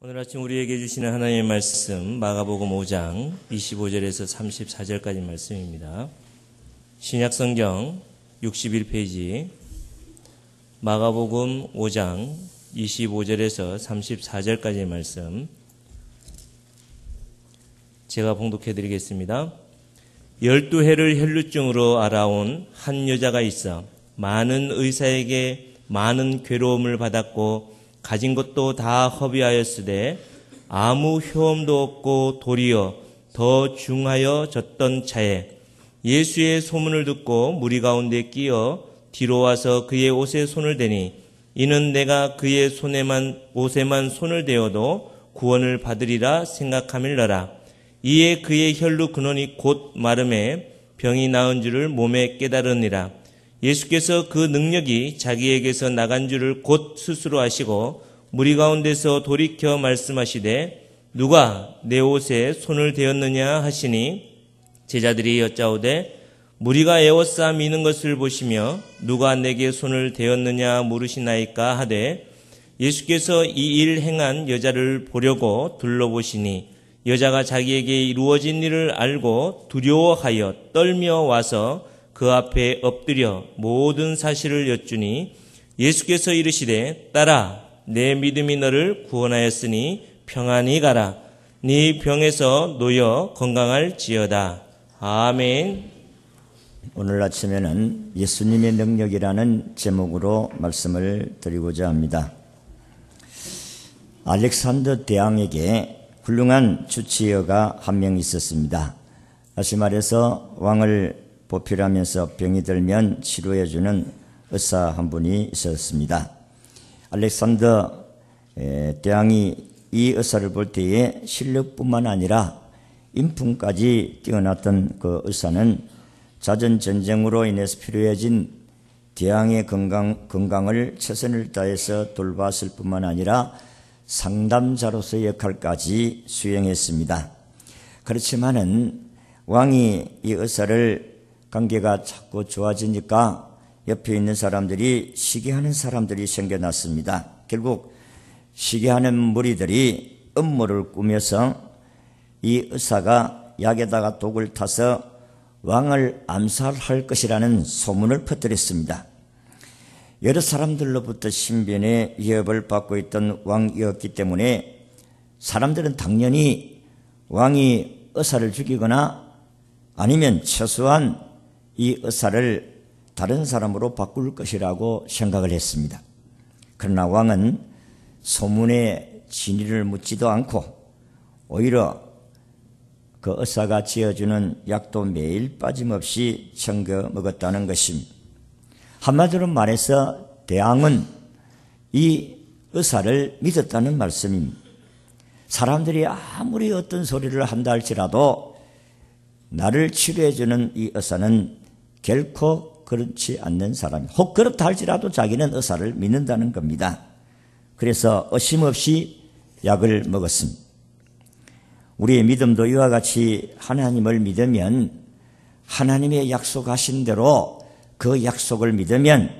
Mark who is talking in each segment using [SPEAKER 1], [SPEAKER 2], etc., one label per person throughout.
[SPEAKER 1] 오늘 아침 우리에게 주시는 하나님의 말씀 마가복음 5장 25절에서 34절까지 말씀입니다. 신약성경 61페이지 마가복음 5장 25절에서 34절까지의 말씀 제가 봉독해 드리겠습니다. 12해를 혈루증으로 알아온 한 여자가 있어 많은 의사에게 많은 괴로움을 받았고 가진 것도 다 허비하였으되 아무 효험도 없고 도리어 더 중하여졌던 차에 예수의 소문을 듣고 무리 가운데 끼어 뒤로 와서 그의 옷에 손을 대니 이는 내가 그의 옷에만 손을 대어도 구원을 받으리라 생각함일러라. 이에 그의 혈루 근원이 곧 마름에 병이 나은 줄을 몸에 깨달으니라. 예수께서 그 능력이 자기에게서 나간 줄을 곧 스스로 아시고 무리 가운데서 돌이켜 말씀하시되 누가 내 옷에 손을 대었느냐 하시니 제자들이 여짜오되 무리가 에워싸 미는 것을 보시며 누가 내게 손을 대었느냐 물으시나이까 하되 예수께서 이 일 행한 여자를 보려고 둘러보시니 여자가 자기에게 이루어진 일을 알고 두려워하여 떨며 와서 그 앞에 엎드려 모든 사실을 여쭈니 예수께서 이르시되 딸아 내 믿음이 너를 구원하였으니 평안히 가라. 네 병에서 놓여 건강할지어다. 아멘.
[SPEAKER 2] 오늘 아침에는 예수님의 능력이라는 제목으로 말씀을 드리고자 합니다. 알렉산더 대왕에게 훌륭한 주치의가 한 명 있었습니다. 다시 말해서 왕을 보필하면서 병이 들면 치료해주는 의사 한 분이 있었습니다. 알렉산더 대왕이 이 의사를 볼 때에 실력뿐만 아니라 인품까지 뛰어났던 그 의사는 잦은 전쟁으로 인해서 필요해진 대왕의 건강을 최선을 다해서 돌봤을 뿐만 아니라 상담자로서의 역할까지 수행했습니다. 그렇지만은 왕이 이 의사를 관계가 자꾸 좋아지니까 옆에 있는 사람들이 시기하는 사람들이 생겨났습니다. 결국 시기하는 무리들이 음모를 꾸며서 이 의사가 약에다가 독을 타서 왕을 암살할 것이라는 소문을 퍼뜨렸습니다. 여러 사람들로부터 신변의 위협을 받고 있던 왕이었기 때문에 사람들은 당연히 왕이 의사를 죽이거나 아니면 최소한 이 의사를 다른 사람으로 바꿀 것이라고 생각을 했습니다. 그러나 왕은 소문의 진위를 묻지도 않고 오히려 그 의사가 지어주는 약도 매일 빠짐없이 챙겨 먹었다는 것입니다. 한마디로 말해서 대왕은 이 의사를 믿었다는 말씀입니다. 사람들이 아무리 어떤 소리를 한다 할지라도 나를 치료해주는 이 의사는 결코 그렇지 않는 사람, 혹 그렇다 할지라도 자기는 의사를 믿는다는 겁니다. 그래서 어심없이 약을 먹었습니다. 우리의 믿음도 이와 같이 하나님을 믿으면 하나님의 약속하신 대로 그 약속을 믿으면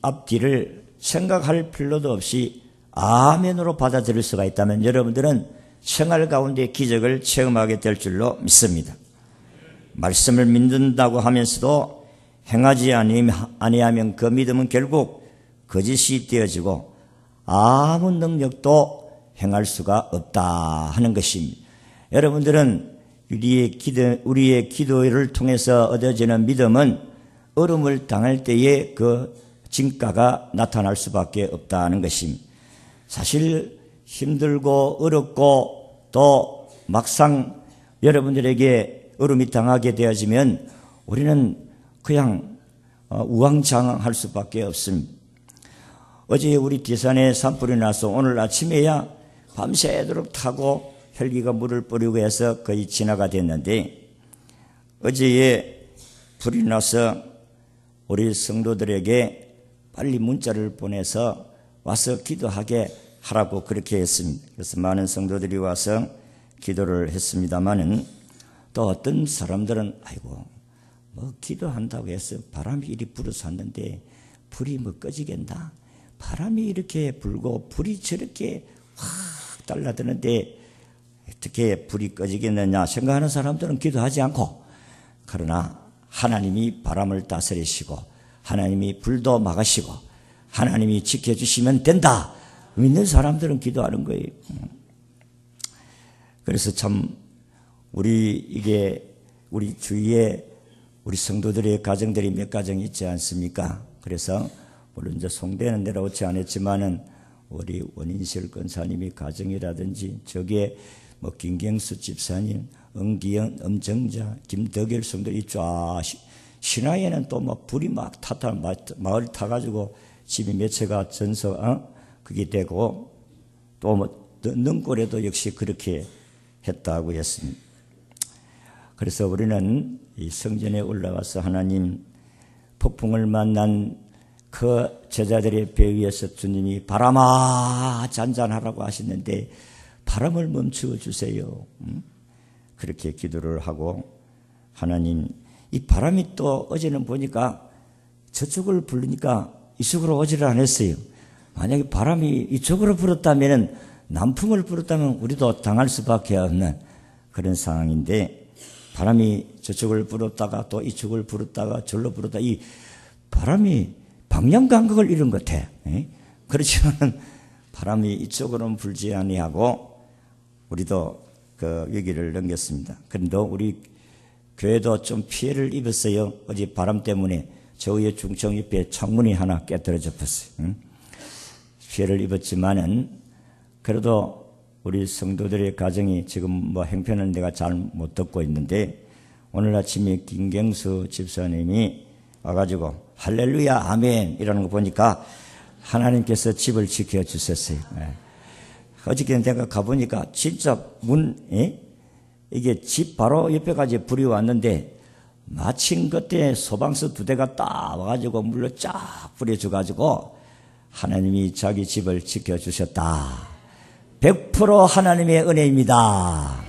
[SPEAKER 2] 앞뒤를 생각할 필요도 없이 아멘으로 받아들일 수가 있다면 여러분들은 생활 가운데 기적을 체험하게 될 줄로 믿습니다. 말씀을 믿는다고 하면서도 행하지 아니하면 그 믿음은 결국 거짓이 되어지고 아무 능력도 행할 수가 없다 하는 것입니다. 여러분들은 우리의 기도를 통해서 얻어지는 믿음은 어려움을 당할 때에 그 진가가 나타날 수밖에 없다는 것입니다. 사실 힘들고 어렵고 또 막상 여러분들에게 어려움이 당하게 되어지면 우리는 그냥 우왕좌왕할 수밖에 없습니다. 어제 우리 뒤산에 산불이 나서 오늘 아침에야 밤새도록 타고 헬기가 물을 뿌리고 해서 거의 진화가 됐는데 어제에 불이 나서 우리 성도들에게 빨리 문자를 보내서 와서 기도하게 하라고 그렇게 했습니다. 그래서 많은 성도들이 와서 기도를 했습니다마는 또 어떤 사람들은 아이고 뭐 기도한다고 해서 바람이 이리 불어서 왔는데 불이 뭐 꺼지겠나? 바람이 이렇게 불고 불이 저렇게 확 달라드는데 어떻게 불이 꺼지겠느냐 생각하는 사람들은 기도하지 않고, 그러나 하나님이 바람을 다스리시고 하나님이 불도 막으시고 하나님이 지켜주시면 된다 믿는 사람들은 기도하는 거예요. 그래서 참 우리 주위에 우리 성도들의 가정들이 몇 가정 있지 않습니까? 그래서 물론 이제 송대는 내려오지 않았지만은 우리 원인실 권사님이 가정이라든지 저게 뭐 김경수 집사님, 은기현, 엄정자, 김덕일 성도들이 쫙 신화에는 또 뭐 불이 막 마을 타가지고 집이 몇 채가 그게 되고 또 뭐 능골에도 역시 그렇게 했다고 했습니다. 그래서 우리는 이 성전에 올라가서 하나님 폭풍을 만난 그 제자들의 배 위에서 주님이 바람아 잔잔하라고 하시는데 바람을 멈추어 주세요. 그렇게 기도를 하고 하나님 이 바람이 또 어제는 보니까 저쪽을 부르니까 이쪽으로 오지를 않았어요. 만약에 바람이 이쪽으로 불었다면 남풍을 불었다면 우리도 당할 수밖에 없는 그런 상황인데 바람이 저쪽을 불었다가 또 이쪽을 불었다가 절로 불었다 이 바람이 방향 감각을 잃은 것 같아. 그렇지만 바람이 이쪽으로는 불지 아니하고 우리도 그 위기를 넘겼습니다. 그런데 우리 교회도 좀 피해를 입었어요. 어제 바람 때문에 저의 중청 옆에 창문이 하나 깨뜨려져 버렸어요. 피해를 입었지만은 그래도 우리 성도들의 가정이 지금 뭐 행편은 내가 잘 못 듣고 있는데 오늘 아침에 김경수 집사님이 와가지고 할렐루야 아멘 이러는 거 보니까 하나님께서 집을 지켜주셨어요. 어저께 내가 가보니까 진짜 이게 집 바로 옆에까지 불이 왔는데 마침 그때 소방서 2대가 딱 와가지고 물로 쫙 뿌려줘가지고 하나님이 자기 집을 지켜주셨다. 100% 하나님의 은혜입니다.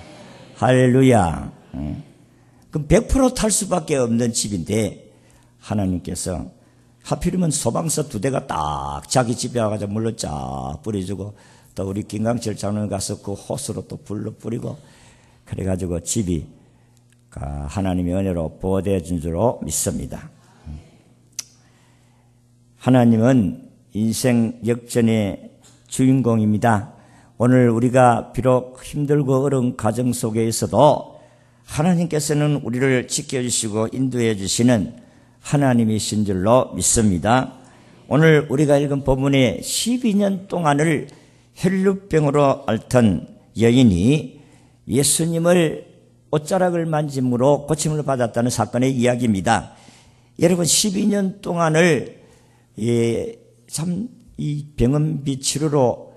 [SPEAKER 2] 할렐루야. 그럼 100% 탈 수밖에 없는 집인데 하나님께서 하필이면 소방서 2대가 딱 자기 집에 와가지고 물로 쫙 뿌려주고 또 우리 김강철 장로님 가서 그 호스로 또 불로 뿌리고 그래가지고 집이 하나님의 은혜로 보호되어진 줄로 믿습니다. 하나님은 인생 역전의 주인공입니다. 오늘 우리가 비록 힘들고 어려운 가정 속에 있어도 하나님께서는 우리를 지켜주시고 인도해 주시는 하나님이신 줄로 믿습니다. 오늘 우리가 읽은 본문에 12년 동안을 혈루병으로 앓던 여인이 예수님을 옷자락을 만짐으로 고침을 받았다는 사건의 이야기입니다. 여러분 12년 동안을 참 이 병원비 치료로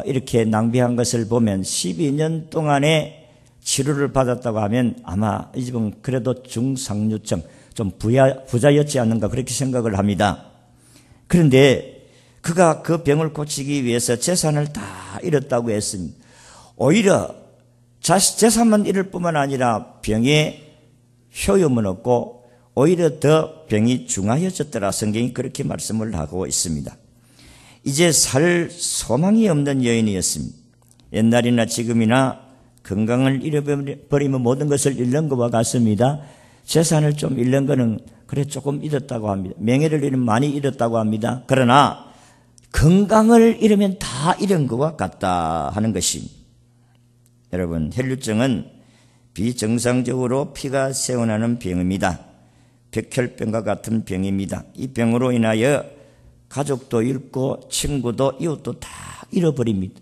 [SPEAKER 2] 이렇게 낭비한 것을 보면 12년 동안의 치료를 받았다고 하면 아마 이 집은 그래도 중상류층 좀 부자였지 않는가 그렇게 생각을 합니다. 그런데 그가 그 병을 고치기 위해서 재산을 다 잃었다고 했습니다. 오히려 재산만 잃을 뿐만 아니라 병에 효험은 없고 오히려 더 병이 중하여졌더라. 성경이 그렇게 말씀을 하고 있습니다. 이제 살 소망이 없는 여인이었습니다. 옛날이나 지금이나 건강을 잃어버리면 모든 것을 잃는 것과 같습니다. 재산을 좀 잃는 것은 그래 조금 잃었다고 합니다. 명예를 잃으면 많이 잃었다고 합니다. 그러나 건강을 잃으면 다 잃은 것과 같다 하는 것입니다. 여러분 혈류증은 비정상적으로 피가 새어나는 병입니다. 백혈병과 같은 병입니다. 이 병으로 인하여 가족도 잃고 친구도 이웃도 다 잃어버립니다.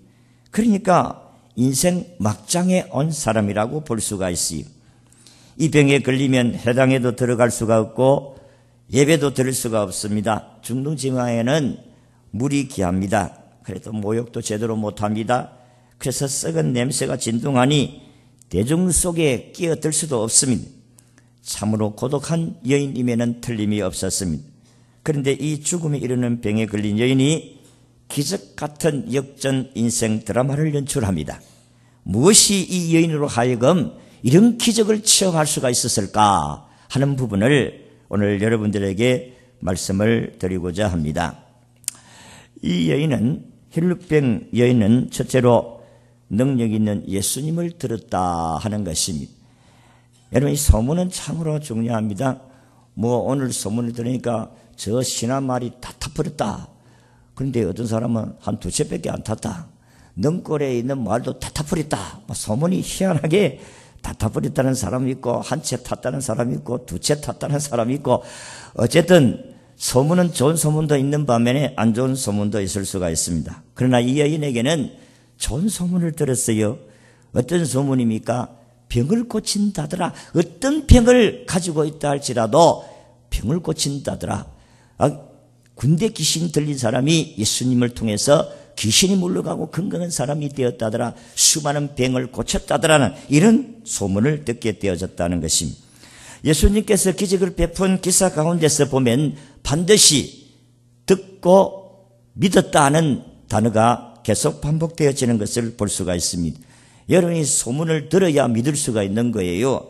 [SPEAKER 2] 그러니까 인생 막장에 온 사람이라고 볼 수가 있어요. 이 병에 걸리면 해당에도 들어갈 수가 없고 예배도 드릴 수가 없습니다. 중동지방에는 물이 귀합니다. 그래도 모욕도 제대로 못합니다. 그래서 썩은 냄새가 진동하니 대중 속에 끼어들 수도 없습니다. 참으로 고독한 여인임에는 틀림이 없었습니다. 그런데 이 죽음에 이르는 병에 걸린 여인이 기적 같은 역전 인생 드라마를 연출합니다. 무엇이 이 여인으로 하여금 이런 기적을 체험할 수가 있었을까 하는 부분을 오늘 여러분들에게 말씀을 드리고자 합니다. 이 여인은, 혈루병 여인은 첫째로 능력 있는 예수님을 들었다 하는 것입니다. 여러분, 이 소문은 참으로 중요합니다. 오늘 소문을 들으니까 저 신한말이 다 타버렸다. 그런데 어떤 사람은 한 두 채밖에 안 탔다. 능골에 있는 말도 다 타버렸다. 소문이 희한하게 다 타버렸다는 사람이 있고, 한 채 탔다는 사람이 있고, 두 채 탔다는 사람이 있고, 어쨌든 소문은 좋은 소문도 있는 반면에 안 좋은 소문도 있을 수가 있습니다. 그러나 이 여인에게는 좋은 소문을 들었어요. 어떤 소문입니까? 병을 고친다더라. 어떤 병을 가지고 있다 할지라도 병을 고친다더라. 군대 귀신 들린 사람이 예수님을 통해서 귀신이 물러가고 건강한 사람이 되었다더라. 수많은 병을 고쳤다더라는 이런 소문을 듣게 되어졌다는 것입니다. 예수님께서 기적을 베푼 기사 가운데서 보면 반드시 듣고 믿었다 하는 단어가 계속 반복되어지는 것을 볼 수가 있습니다. 여러분이 소문을 들어야 믿을 수가 있는 거예요.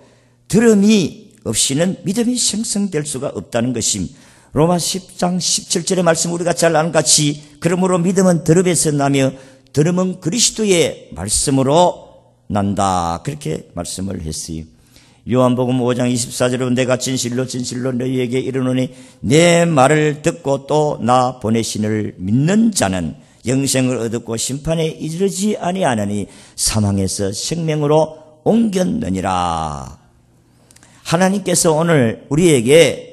[SPEAKER 2] 들음이 없이는 믿음이 생성될 수가 없다는 것입니다. 로마 10장 17절의 말씀 우리가 잘 아는 같이 그러므로 믿음은 들음에서 나며 들음은 그리스도의 말씀으로 난다. 그렇게 말씀을 했어요. 요한복음 5장 24절로 내가 진실로 진실로 너희에게 이르노니 내 말을 듣고 또 나 보내신을 믿는 자는 영생을 얻었고 심판에 이르지 아니하느니 사망에서 생명으로 옮겼느니라. 하나님께서 오늘 우리에게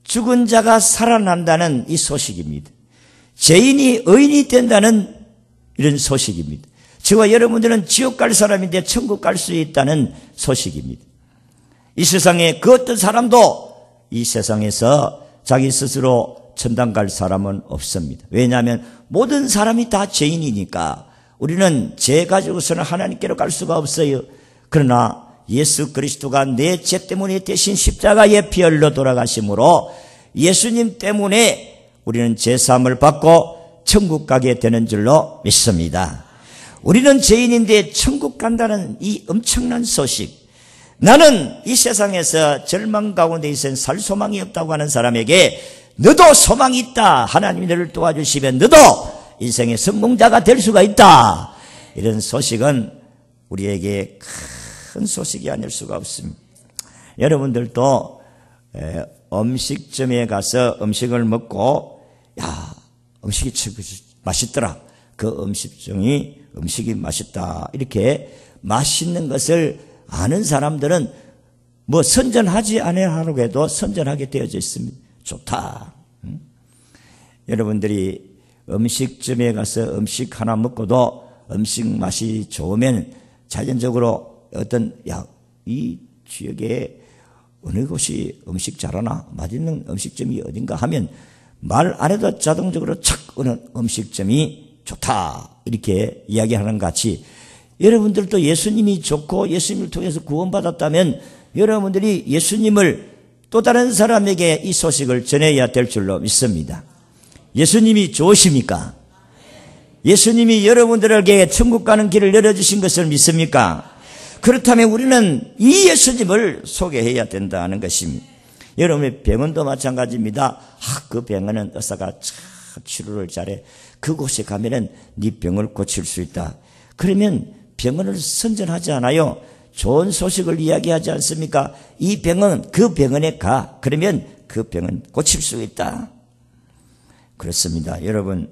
[SPEAKER 2] 죽은 자가 살아난다는 이 소식입니다. 죄인이 의인이 된다는 이런 소식입니다. 저와 여러분들은 지옥 갈 사람인데 천국 갈 수 있다는 소식입니다. 이 세상에 그 어떤 사람도 이 세상에서 자기 스스로 천당 갈 사람은 없습니다. 왜냐하면 모든 사람이 다 죄인이니까 우리는 죄 가지고서는 하나님께로 갈 수가 없어요. 그러나 예수 그리스도가 내 죄 때문에 대신 십자가의 피 흘려 돌아가심으로 예수님 때문에 우리는 죄사함을 받고 천국 가게 되는 줄로 믿습니다. 우리는 죄인인데 천국 간다는 이 엄청난 소식. 나는 이 세상에서 절망 가운데 있어 살 소망이 없다고 하는 사람에게 너도 소망이 있다. 하나님이 너를 도와주시면 너도 인생의 성공자가 될 수가 있다. 이런 소식은 우리에게 큰 소식이 아닐 수가 없습니다. 여러분들도 음식점에 가서 음식을 먹고 야 음식이 맛있더라. 그 음식이 맛있다. 이렇게 맛있는 것을 아는 사람들은 뭐 선전하지 않으라고 해도 선전하게 되어져 있습니다. 좋다. 여러분들이 음식점에 가서 음식 하나 먹고도 음식 맛이 좋으면 자연적으로 어떤 이 지역에 어느 곳이 음식 잘하나 맛있는 음식점이 어딘가 하면 말 안 해도 자동적으로 착 어느 음식점이 좋다 이렇게 이야기하는 것 같이 여러분들도 예수님이 좋고 예수님을 통해서 구원받았다면 여러분들이 예수님을 또 다른 사람에게 이 소식을 전해야 될 줄로 믿습니다. 예수님이 좋으십니까? 예수님이 여러분들에게 천국 가는 길을 열어주신 것을 믿습니까? 그렇다면 우리는 이 예수님을 소개해야 된다는 것입니다. 여러분의 병원도 마찬가지입니다. 그 병원은 의사가 치료를 잘해. 그곳에 가면은 네 병을 고칠 수 있다. 그러면 병원을 선전하지 않아요. 좋은 소식을 이야기하지 않습니까? 이 병은 그 병원에 가. 그러면 그 병은 고칠 수 있다. 그렇습니다. 여러분,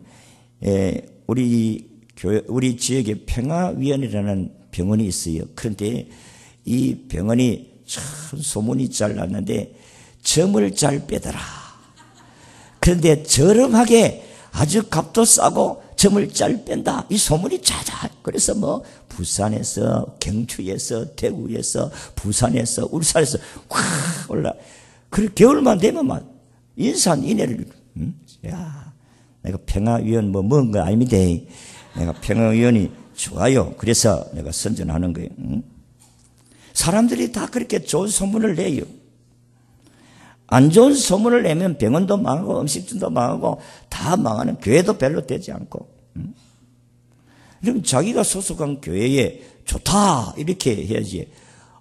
[SPEAKER 2] 우리 지역에 평화위원회라는 병원이 있어요. 그런데 이 병원이 참 소문이 잘 났는데 점을 잘 빼더라. 그런데 저렴하게 아주 값도 싸고 점을 잘 뺀다. 이 소문이 자자. 그래서 뭐 부산에서, 경주에서, 대구에서, 부산에서, 울산에서 확 올라. 그 겨울만 되면 막 인산인해를. 야, 내가 평화위원 먹은 거 아닙니다. 내가 평화위원이 좋아요. 그래서 내가 선전하는 거예요. 사람들이 다 그렇게 좋은 소문을 내요. 안 좋은 소문을 내면 병원도 망하고 음식점도 망하고 다 망하는 교회도 별로 되지 않고. 그럼 자기가 소속한 교회에 좋다 이렇게 해야지.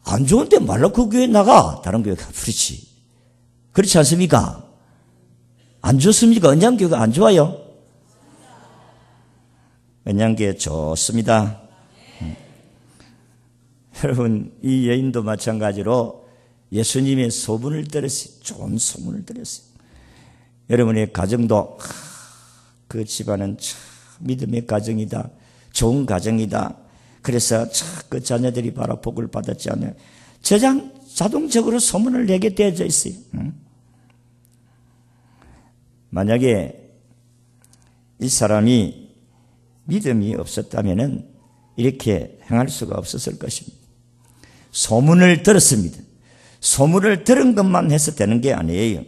[SPEAKER 2] 안 좋은데 말로 그 교회 나가. 다른 교회 가. 그렇지. 그렇지 않습니까? 안 좋습니까? 언장교회가 안 좋아요? 은양계 좋습니다. 여러분, 이 여인도 마찬가지로 예수님의 소문을 들었어요. 좋은 소문을 들었어요. 여러분의 가정도 그 집안은 참 믿음의 가정이다. 좋은 가정이다. 그래서 참 그 자녀들이 바로 복을 받았지 않아요. 자동적으로 소문을 내게 되어져 있어요. 만약에 이 사람이 믿음이 없었다면 이렇게 행할 수가 없었을 것입니다. 소문을 들었습니다. 소문을 들은 것만 해서 되는 게 아니에요.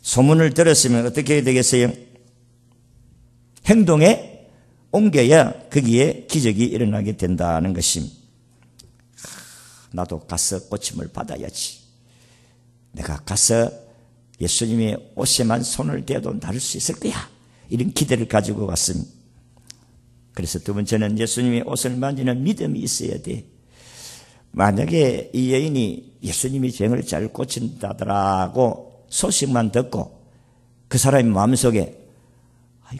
[SPEAKER 2] 소문을 들었으면 어떻게 해야 되겠어요? 행동에 옮겨야 거기에 기적이 일어나게 된다는 것입니다. 나도 가서 고침을 받아야지. 내가 가서 예수님의 옷에만 손을 대도 나를 수 있을 거야. 이런 기대를 가지고 왔습니다. 그래서 두 번째는 예수님의 옷을 만지는 믿음이 있어야 돼. 만약에 이 여인이 예수님이 병을 잘 고친다더라고 소식만 듣고 그 사람의 마음속에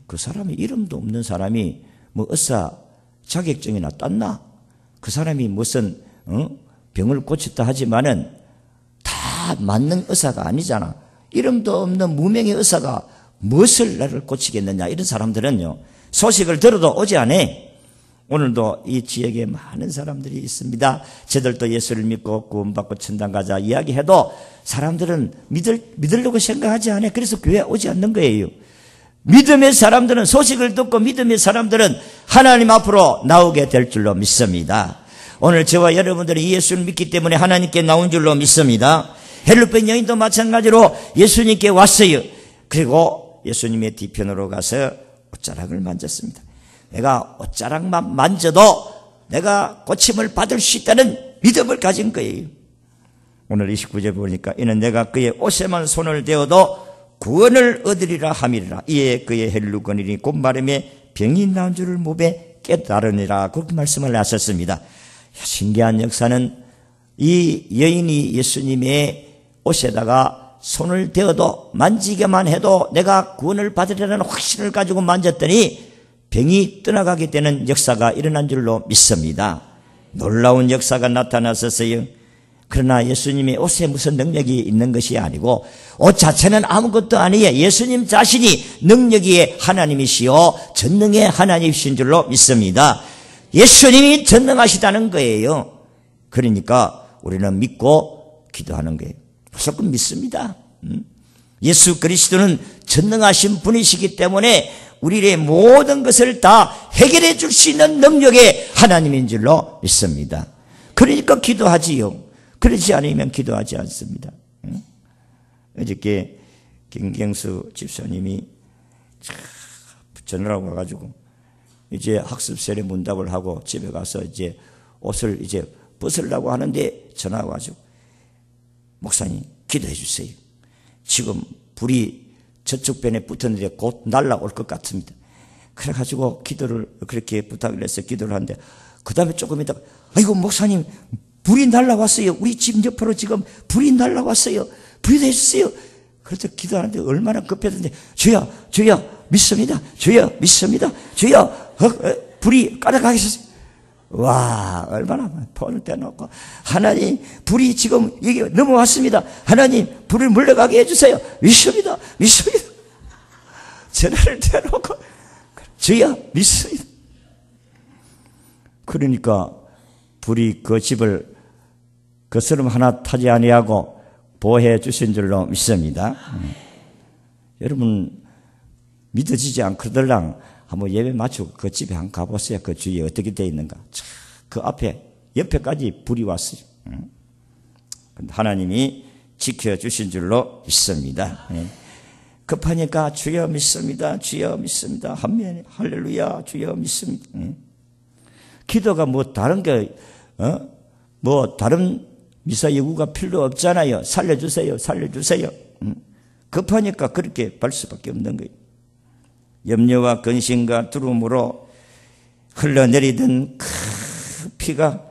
[SPEAKER 2] 그 사람이 이름도 없는 사람이 뭐 의사 자격증이나 땄나? 그 사람이 무슨 병을 고쳤다 하지만은 다 맞는 의사가 아니잖아. 이름도 없는 무명의 의사가 무엇을 나를 고치겠느냐. 이런 사람들은요, 소식을 들어도 오지 않아. 오늘도 이 지역에 많은 사람들이 있습니다. 저들도 예수를 믿고 구원받고 천당 가자 이야기해도 사람들은 믿으려고 생각하지 않아. 그래서 교회에 오지 않는 거예요. 믿음의 사람들은, 소식을 듣고 믿음의 사람들은 하나님 앞으로 나오게 될 줄로 믿습니다. 오늘 저와 여러분들이 예수를 믿기 때문에 하나님께 나온 줄로 믿습니다. 헬룻병 여인도 마찬가지로 예수님께 왔어요. 그리고 예수님의 뒤편으로 가서 옷자락을 만졌습니다. 내가 옷자락만 만져도 내가 고침을 받을 수 있다는 믿음을 가진 거예요. 오늘 29절 보니까 이는 내가 그의 옷에만 손을 대어도 구원을 얻으리라 함이라. 이에 그의 헬루거니니 곧 말하며 병이 나은 줄을 몸에 깨달으니라. 그렇게 말씀을 하셨습니다. 신기한 역사는 이 여인이 예수님의 옷에다가 손을 대어도 만지기만 해도 내가 구원을 받으리라는 확신을 가지고 만졌더니 병이 떠나가게 되는 역사가 일어난 줄로 믿습니다. 놀라운 역사가 나타났었어요. 그러나 예수님의 옷에 무슨 능력이 있는 것이 아니고 옷 자체는 아무것도 아니에요. 예수님 자신이 능력의 하나님이시요 전능의 하나님이신 줄로 믿습니다. 예수님이 전능하시다는 거예요. 그러니까 우리는 믿고 기도하는 거예요. 무조건 믿습니다. 예수 그리스도는 전능하신 분이시기 때문에 우리의 모든 것을 다 해결해 줄 수 있는 능력의 하나님인 줄로 믿습니다. 그러니까 기도하지요. 그렇지 않으면 기도하지 않습니다. 어저께 김경수 집사님이 전화가 와가지고 이제 학습실에 문답을 하고 집에 가서 이제 옷을 이제 벗으려고 하는데 전화가 와가지고 목사님 기도해 주세요. 지금 불이 저쪽 변에 붙었는데 곧 날아올 것 같습니다. 그래가지고 기도를 그렇게 부탁을 해서 기도를 하는데 그 다음에 조금 있다가 아이고 목사님 불이 날아왔어요. 우리 집 옆으로 지금 불이 날아왔어요. 불이 해주세요. 그래서 기도하는데 얼마나 급했는데 주여 믿습니다. 주여 믿습니다. 주여 불이 까닥하겠어요. 와 얼마나 폰을 떼놓고 하나님 불이 지금 여기 넘어왔습니다. 하나님 불을 물러가게 해주세요. 믿습니다. 전화를 떼놓고 주여 믿습니다. 그러니까 불이 그 집을 거스름 하나 타지 아니하고 보호해 주신 줄로 믿습니다. 여러분 믿어지지 않거들랑 한번 예배 마치고 그 집에 한번 가보세요. 그 주위에 어떻게 되어 있는가. 그 앞에 옆에까지 불이 왔어요. 하나님이 지켜주신 줄로 믿습니다. 급하니까 주여 믿습니다. 주여 믿습니다. 하면 할렐루야 주여 믿습니다. 기도가 뭐 다른 게 뭐 다른 미사 여구가 필요 없잖아요. 살려주세요. 급하니까 그렇게 발 수밖에 없는 거예요. 염려와 근심과 두려움으로 흘러내리던 그 피가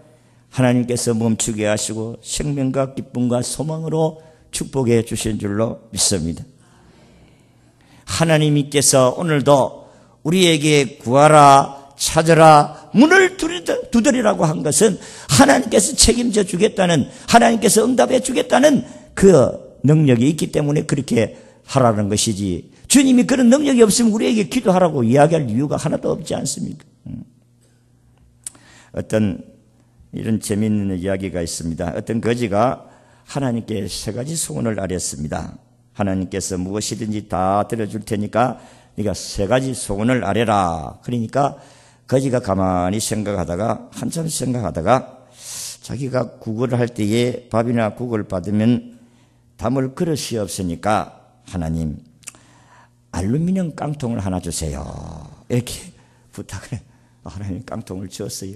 [SPEAKER 2] 하나님께서 멈추게 하시고 생명과 기쁨과 소망으로 축복해 주신 줄로 믿습니다. 하나님께서 오늘도 우리에게 구하라 찾으라 문을 두드리라고 한 것은 하나님께서 책임져 주겠다는, 하나님께서 응답해 주겠다는 그 능력이 있기 때문에 그렇게 하라는 것이지, 주님이 그런 능력이 없으면 우리에게 기도하라고 이야기할 이유가 하나도 없지 않습니까? 어떤 이런 재미있는 이야기가 있습니다. 어떤 거지가 하나님께 세 가지 소원을 아뢰었습니다. 하나님께서 무엇이든지 다 들어줄 테니까 네가 세 가지 소원을 아뢰라. 그러니까 거지가 가만히 생각하다가, 한참 생각하다가, 자기가 국을 할 때에 밥이나 국을 받으면 담을 그릇이 없으니까 하나님 알루미늄 깡통을 하나 주세요. 이렇게 부탁을 해요. 하나님 깡통을 주었어요.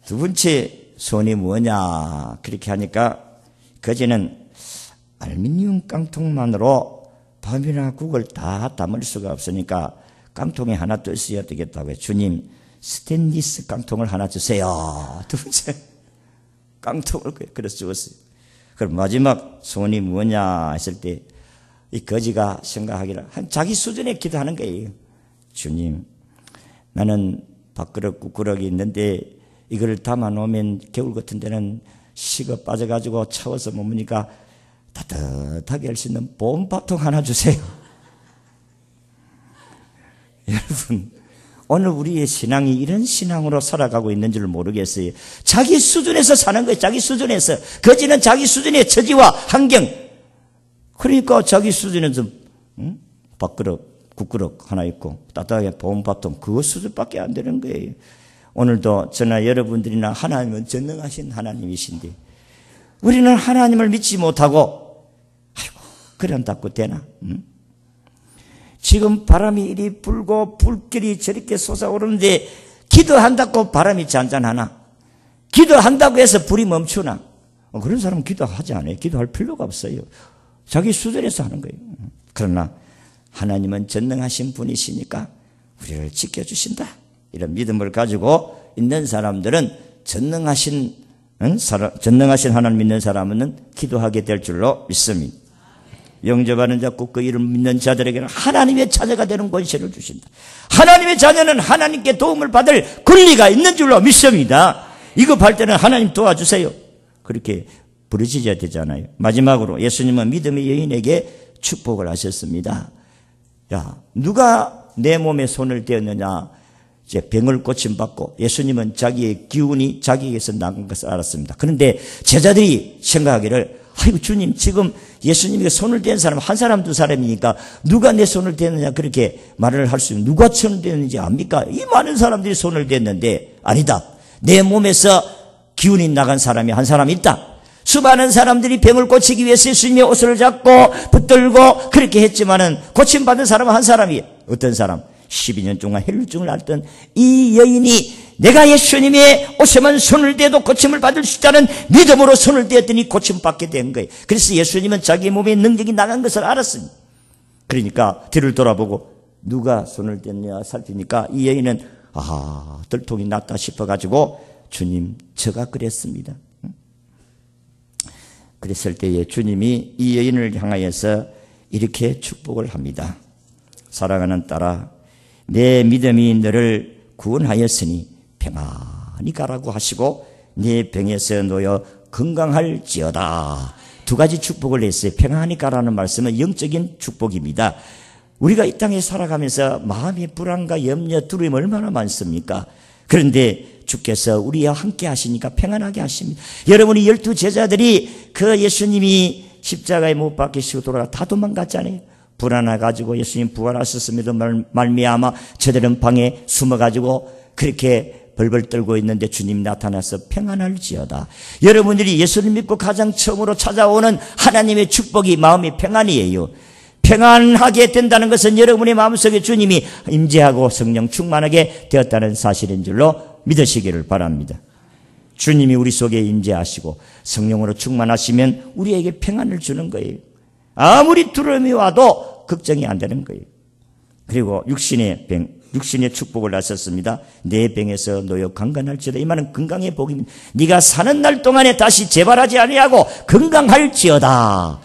[SPEAKER 2] 두 번째 소원이 뭐냐 그렇게 하니까 거지는 알루미늄 깡통만으로 밥이나 국을 다 담을 수가 없으니까 깡통에 하나 더 있어야 되겠다고 해요. 주님 스테인리스 깡통을 하나 주세요. 두 번째 깡통을 그래서 주었어요. 그럼 마지막 소원이 뭐냐 했을 때 이 거지가 생각하기를 자기 수준에 기도하는 거예요. 주님 나는 밥그릇 국그릇이 있는데 이걸 담아놓으면 겨울 같은 데는 식어 빠져가지고 차워서 못 먹으니까 따뜻하게 할 수 있는 보온밥통 하나 주세요. 여러분 오늘 우리의 신앙이 이런 신앙으로 살아가고 있는 줄 모르겠어요. 자기 수준에서 사는 거예요. 자기 수준에서. 거지는 자기 수준의 처지와 환경, 그러니까 자기 수준에서 밥그릇 국그릇 하나 있고 따뜻하게 보온밥통, 그거 수준밖에 안 되는 거예요. 오늘도 저나 여러분들이나 하나님은 전능하신 하나님이신데 우리는 하나님을 믿지 못하고 아이고 그런다고 되나? 지금 바람이 이리 불고 불길이 저렇게 솟아오르는데 기도한다고 바람이 잔잔하나? 기도한다고 해서 불이 멈추나? 그런 사람은 기도하지 않아요. 기도할 필요가 없어요. 자기 수준에서 하는 거예요. 그러나 하나님은 전능하신 분이시니까 우리를 지켜주신다. 이런 믿음을 가지고 있는 사람들은 전능하신 하나님 믿는 사람은 기도하게 될 줄로 믿습니다. 영접하는 자 꼭 그 이름 믿는 자들에게는 하나님의 자녀가 되는 권세를 주신다. 하나님의 자녀는 하나님께 도움을 받을 권리가 있는 줄로 믿습니다. 이거 할 때는 하나님 도와주세요. 그렇게 부르짖어야 되잖아요. 마지막으로 예수님은 믿음의 여인에게 축복을 하셨습니다. 야, 누가 내 몸에 손을 대었느냐? 이제 병을 고침받고 예수님은 자기의 기운이 자기에게서 나간 것을 알았습니다. 그런데 제자들이 생각하기를 아이고 주님 지금 예수님에게 손을 댄 사람 한 사람 두 사람이니까 누가 내 손을 댔느냐 그렇게 말을 할 수 있는, 누가 손을 댔는지 압니까? 이 많은 사람들이 손을 댔는데 아니다. 내 몸에서 기운이 나간 사람이 한 사람 있다. 수많은 사람들이 병을 고치기 위해서 예수님의 옷을 잡고 붙들고 그렇게 했지만은 고침받은 사람은 한 사람이에요. 어떤 사람? 12년 동안 혈루증을 앓던 이 여인이 내가 예수님의 옷에만 손을 대도 고침을 받을 수 있다는 믿음으로 손을 대었더니 고침받게 된 거예요. 그래서 예수님은 자기 몸에 능력이 나간 것을 알았습니다. 그러니까 뒤를 돌아보고 누가 손을 댔냐 살피니까 이 여인은 들통이 났다 싶어가지고 주님 제가 그랬습니다. 그랬을 때에 주님이 이 여인을 향하여서 이렇게 축복을 합니다. 사랑하는 딸아, 내 믿음이 너를 구원하였으니 평안히 가라고 하시고 네 병에서 놓여 건강할지어다. 두 가지 축복을 했어요. 평안히 가라는 말씀은 영적인 축복입니다. 우리가 이 땅에 살아가면서 마음의 불안과 염려, 두려움이 얼마나 많습니까? 그런데 주께서 우리와 함께 하시니까 평안하게 하십니다. 여러분이 12 제자들이 그 예수님이 십자가에 못 박히시고 돌아가 다 도망갔잖아요. 불안해가지고 예수님 부활하셨음에도 말미암아 저들은 방에 숨어가지고 그렇게 벌벌 떨고 있는데 주님 나타나서 평안할지어다. 여러분들이 예수를 믿고 가장 처음으로 찾아오는 하나님의 축복이 마음의 평안이에요. 평안하게 된다는 것은 여러분의 마음속에 주님이 임재하고 성령 충만하게 되었다는 사실인 줄로 믿으시기를 바랍니다. 주님이 우리 속에 임재하시고 성령으로 충만하시면 우리에게 평안을 주는 거예요. 아무리 두려움이 와도 걱정이 안 되는 거예요. 그리고 육신의 축복을 하셨습니다. 내 병에서 놓여 강건할지어다. 이 말은 건강의 복입니다. 네가 사는 날 동안에 다시 재발하지 아니하고 건강할지어다.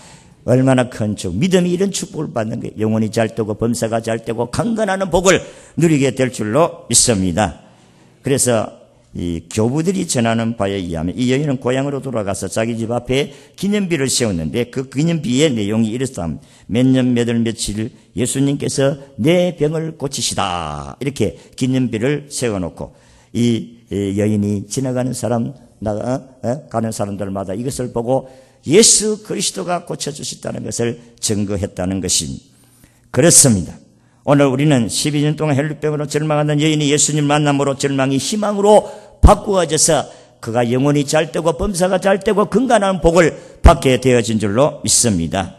[SPEAKER 2] 얼마나 큰 축복, 믿음이 이런 축복을 받는 거예요. 영혼이 잘 되고 범사가 잘 되고 강건하는 복을 누리게 될 줄로 믿습니다. 그래서 이 교부들이 전하는 바에 의하면 이 여인은 고향으로 돌아가서 자기 집 앞에 기념비를 세웠는데 그 기념비의 내용이 이렇습니다. 몇 년 몇 월 며칠 예수님께서 내 병을 고치시다, 이렇게 기념비를 세워놓고 이 여인이 지나가는 사람, 가는 사람들마다 이것을 보고 예수 그리스도가 고쳐주셨다는 것을 증거했다는 것입니다. 그렇습니다. 오늘 우리는 12년 동안 혈루병으로 절망하던 여인이 예수님 만남으로 절망이 희망으로 바꾸어져서 그가 영혼이 잘 되고 범사가 잘 되고 건강한 복을 받게 되어진 줄로 믿습니다.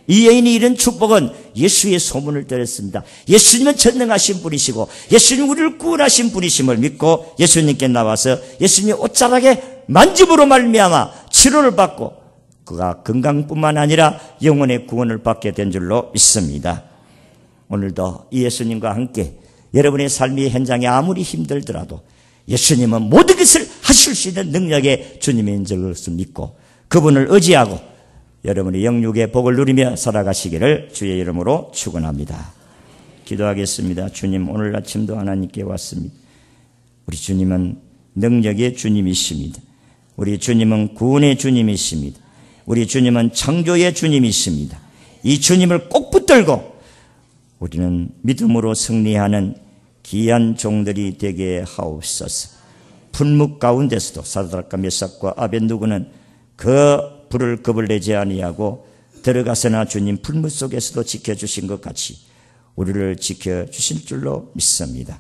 [SPEAKER 2] 이 여인이 이런 축복은 예수의 소문을 들었습니다. 예수님은 전능하신 분이시고 예수님 우리를 구원하신 분이심을 믿고 예수님께 나와서 예수님의 옷자락에 만짐으로 말미암아 치료를 받고 그가 건강뿐만 아니라 영혼의 구원을 받게 된 줄로 믿습니다. 오늘도 이 예수님과 함께 여러분의 삶의 현장에 아무리 힘들더라도 예수님은 모든 것을 하실 수 있는 능력의 주님인 것을 믿고 그분을 의지하고 여러분의 영육의 복을 누리며 살아가시기를 주의 이름으로 축원합니다. 기도하겠습니다. 주님, 오늘 아침도 하나님께 왔습니다. 우리 주님은 능력의 주님이십니다. 우리 주님은 구원의 주님이십니다. 우리 주님은 창조의 주님이십니다. 이 주님을 꼭 붙들고 우리는 믿음으로 승리하는 귀한 종들이 되게 하옵소서. 풀묵 가운데서도 사드락과 메삭과 아벤누고는 그 불을 겁을 내지 아니하고 들어가서나 주님 풀묵 속에서도 지켜주신 것 같이 우리를 지켜주실 줄로 믿습니다.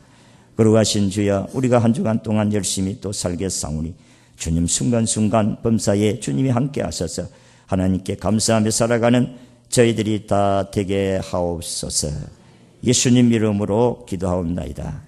[SPEAKER 2] 거룩하신 주여, 우리가 한 주간 동안 열심히 또 살겠사오니 주님 순간순간 범사에 주님이 함께 하셔서 하나님께 감사하며 살아가는 저희들이 다 되게 하옵소서. 예수님 이름으로 기도하옵나이다.